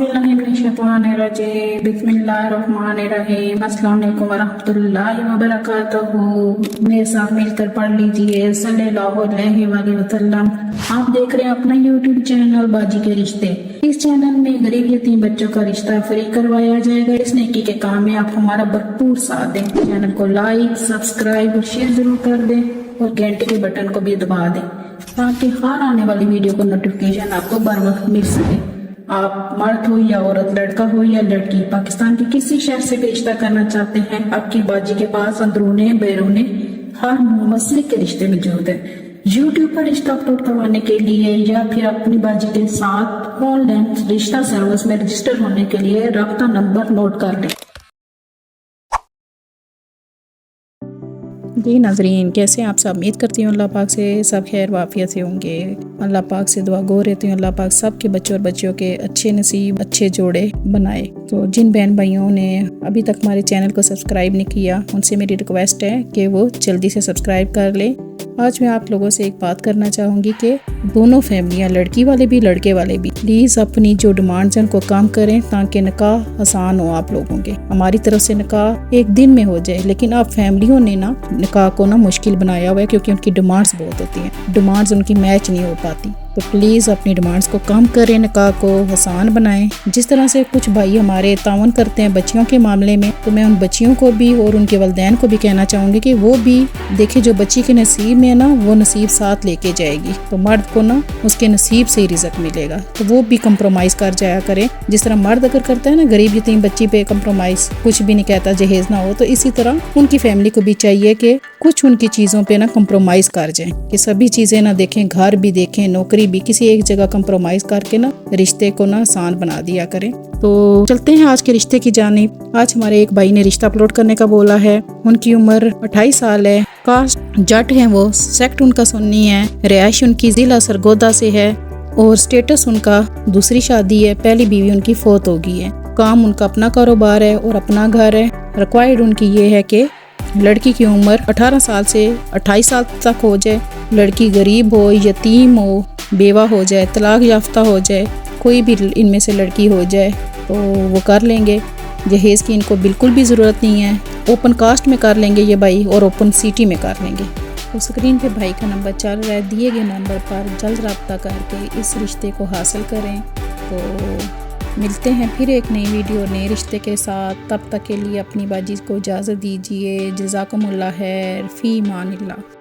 औज़ुबिल्लाहिमिनश्शैतानिर्रजीम बिस्मिल्लाहिर्रहमानिर्रहीम अस्सलाम वालेकुम वरहमतुल्लाहि वबरकातुहू। मेरे साथ मिलकर पढ़ लीजिए सल्लल्लाहु अलैहि वसल्लम। आप देख रहे हैं अपना YouTube चैनल बाजी के रिश्ते। इस चैनल में गरीब यतीम बच्चों का रिश्ता फ्री करवाया जाएगा। इस नेकी के काम में आप हमारा भरपूर साथ दें। चैनल को लाइक, सब्सक्राइब और शेयर जरूर कर दें और घंटे के बटन को भी दबा दें ताकि हर आने वाली वीडियो को नोटिफिकेशन आपको बर वक्त मिल सके। आप मर्द हो या औरत, लड़का हो या लड़की, पाकिस्तान के किसी शहर से भी रिश्ता करना चाहते हैं, आपकी बाजी के पास अंदरूने बैरूने हर मसले के रिश्ते मौजूद है। यूट्यूब पर रिश्ता अपलोड करवाने के लिए या फिर अपनी बाजी के साथ ऑनलाइन रिश्ता सर्विस में रजिस्टर होने के लिए राब्ता नंबर नोट कर लें। जी नाजरीन, कैसे आप सब? उम्मीद करती हूँ अल्लाह पाक से सब खैर वाफियत से होंगे। अल्लाह पाक से दुआ गो रहती हूँ अल्लाह पाक सब के बच्चों और बच्चियों के अच्छे नसीब, अच्छे जोड़े बनाए। तो जिन बहन भाइयों ने अभी तक हमारे चैनल को सब्सक्राइब नहीं किया, उनसे मेरी रिक्वेस्ट है कि वो जल्दी से सब्सक्राइब कर ले। आज मैं आप लोगों से एक बात करना चाहूँगी कि दोनों फैमिलियाँ, लड़की वाले भी लड़के वाले भी, प्लीज़ अपनी जो डिमांड्स हैं उनको कम करें ताकि निकाह आसान हो आप लोगों के। हमारी तरफ से निकाह एक दिन में हो जाए, लेकिन अब फैमिलियों ने ना निकाह को ना मुश्किल बनाया हुआ है क्योंकि उनकी डिमांड्स बहुत होती हैं, डिमांड्स उनकी मैच नहीं हो पाती। तो प्लीज़ अपनी डिमांड्स को कम करें, निकाह को आसान बनाएं। जिस तरह से कुछ भाई हमारे तावन करते हैं बच्चियों के मामले में, तो मैं उन बच्चियों को भी और उनके वालिदैन को भी कहना चाहूँगी कि वो भी देखे जो बच्ची के नसीब में है ना, वो नसीब साथ लेके जाएगी। तो मर्द को ना उसके नसीब से ही रिज़्क मिलेगा, तो वो भी कंप्रोमाइज़ कर जाया करें। जिस तरह मर्द अगर करता है ना गरीब यतीम बच्ची पे कंप्रोमाइज़, कुछ भी नहीं कहता जहेज ना हो, तो इसी तरह उनकी फैमिली को भी चाहिए कि कुछ उनकी चीज़ों पे ना कंप्रोमाइज़ कर जाएं, कि सभी चीज़ें ना देखें, घर भी देखें, नौकरी भी, किसी एक जगह कंप्रोमाइज़ करके ना रिश्ते को ना आसान बना दिया करें। तो चलते हैं आज के रिश्ते की जानिब। आज हमारे एक भाई ने रिश्ता अपलोड करने का बोला है। उनकी उम्र 28 साल है, कास्ट जट हैं वो, सेक्ट उनका सुन्नी है, रिहाइश उनकी जिला सरगोदा से है और स्टेटस उनका दूसरी शादी है, पहली बीवी उनकी फौत हो गई है। काम उनका अपना कारोबार है और अपना घर है। रिक्वायर्ड उनकी ये है कि लड़की की उम्र 18 साल से 28 साल तक हो जाए, लड़की गरीब हो, यतीम हो, बेवा हो जाए, तलाक याफ्ता हो जाए, कोई भी इनमें से लड़की हो जाए तो वो कर लेंगे। जहेज़ की इनको बिल्कुल भी ज़रूरत नहीं है, ओपन कास्ट में कर लेंगे ये भाई और ओपन सिटी में कर लेंगे। तो स्क्रीन पे भाई का नंबर चल रहा है, दिए गए नंबर पर जल्द रब्ता करके इस रिश्ते को हासिल करें। तो मिलते हैं फिर एक नई वीडियो नए रिश्ते के साथ। तब तक के लिए अपनी बाजी को इजाज़त दीजिए। जज़ाकुमुल्लाह खैर, फ़ी अमानिल्लाह।